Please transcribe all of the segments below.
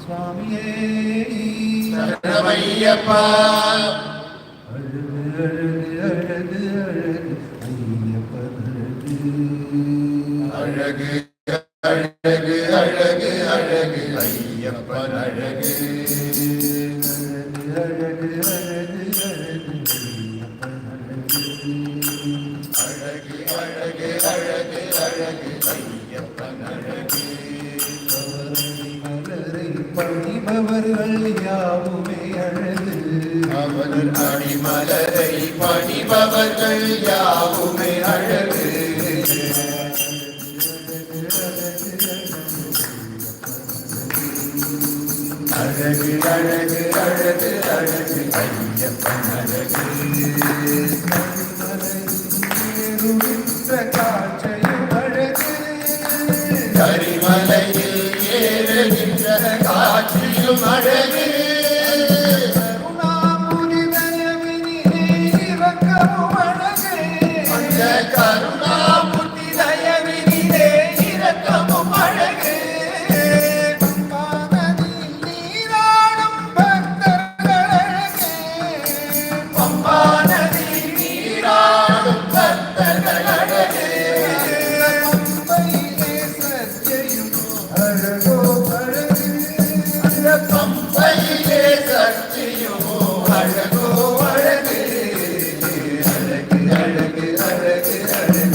சுவாமியே சரணமையப்பா. அழகு அழகு அழகு அழகு ஐயப்பன் அழகு அழகு அழகு அழகு ஐயப்பன் அழகு. அழகு அழகு அழகு அழகு அழகு அழகு ஐயப்பன் அழகு. மலரை பணிபவர்கள் யாவுமே அழகு. அவர் அடிமலரை பணிபவர்கள் யாவுமே அழகு. அழகு அழகு அழகு அழகு ஐயப்பன் அழகு. காட்சியும் அழகு. கரிமலையில் ஏறுகின்ற காட்சியும் அழகு. கருணாபுரி தயவினிலே இரக்கமும் அழகு. அந்த கருணாமூர்த்தி தயவினிலே இரக்கமும் அழகு. பம்பாநதியில் நீராடும் பக்தர்கள் அழகு. பம்பா நதியில் நீராடும் பக்தர்கள் அழகு. பம்பையிலே சர்ச்சையும் அழகோ அழகு. அந்த பம்பையிலே சக்தியுமோ அழகோ அழகு. அழகு அழகு அழகு அழகு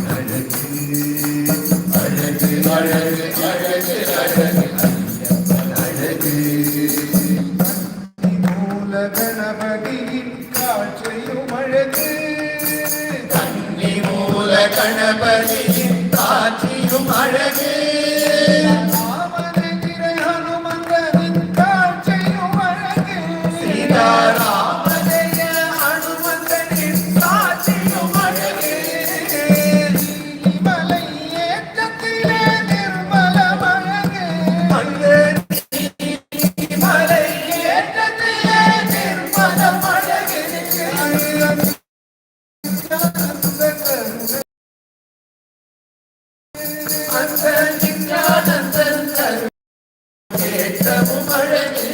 அழகு அழகு அழகு அழகு ஐயப்பன் அழகு. மூல கணபதியின் காட்சியும் அழகு. கன்னி மூல கணபதியின் காட்சியும் அழகு. ராமனெதிரே ஹனுமந்தனின் காட்சியும் அழகு. சீதாராமஜெய அனுமந்தனின் காட்சியும் அழகு. நீலிமலை ஏற்றத்திலே நிர்மலம் அழகு. அந்த மலை ஏற்றத்திலே நிர்மலம் அழகு. அந்த நித்யானந்தன் ஏற்றமும் அழகு.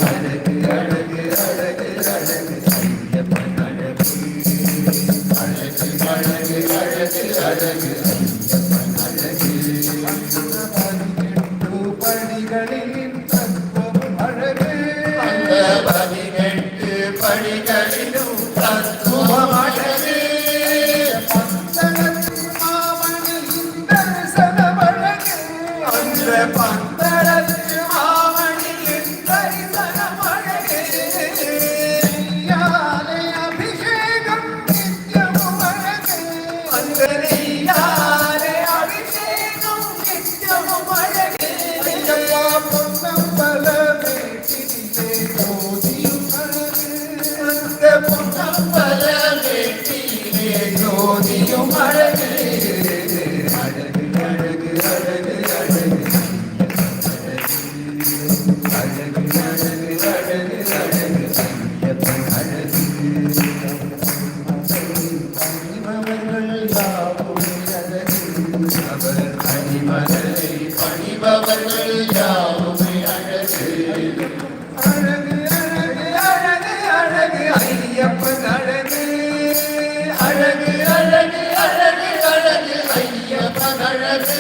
அழகு அழகு அழகு அழகு ஐயப்பன் அழகு. அழகு அழகு அழகு அழகு ஐயப்பன் அழகு. படிகளின் தத்துவம் அழகு. அந்த 18 படிகளிலும் தத்துவம் அழகு. பந்தளத்து மாமணியின் தரிசனம் அழகு. அந்த பந்தளத்து மாமணியின் தரிசனம் அழகு. யானை அபிஷேகம் நித்யமும் அழகு. அந்த நெய்யாலே அபிஷேகம் நித்யமும் அழகு. ஐயப்பா பொன்னம்பல வேட்டினிலே ஜோதியும் அழகு. அந்த பொன்னம்பல வேட்டியிலே ஜோதியும் அழகு. அழகு அழகு அழகு அழகு அழகு அழகு அழகு அழகு ஐயப்பன் அழகு. பணிபவர்கள் யாவுமே அழகு. அவர் அடிமலரை பணிபவர்கள் யாவுமே அழகு. அழகு அழகு அழகு அழகு ஐயப்பன் அழகு. அழகு அழகு அழகு அழகு ஐயப்பன் அழகு.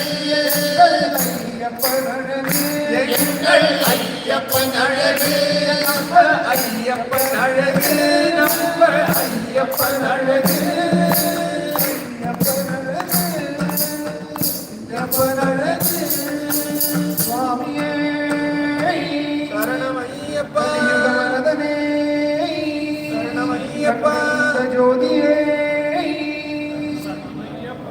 ஐயப்பன் அழகு. எங்கள் ஐயப்பன் அழகு. நம்ம ஐயப்பன் அழகு. நம்ம ஐயப்பன் அழகு. ஐயப்பன் அழகு. ஐயப்பன் அழகு.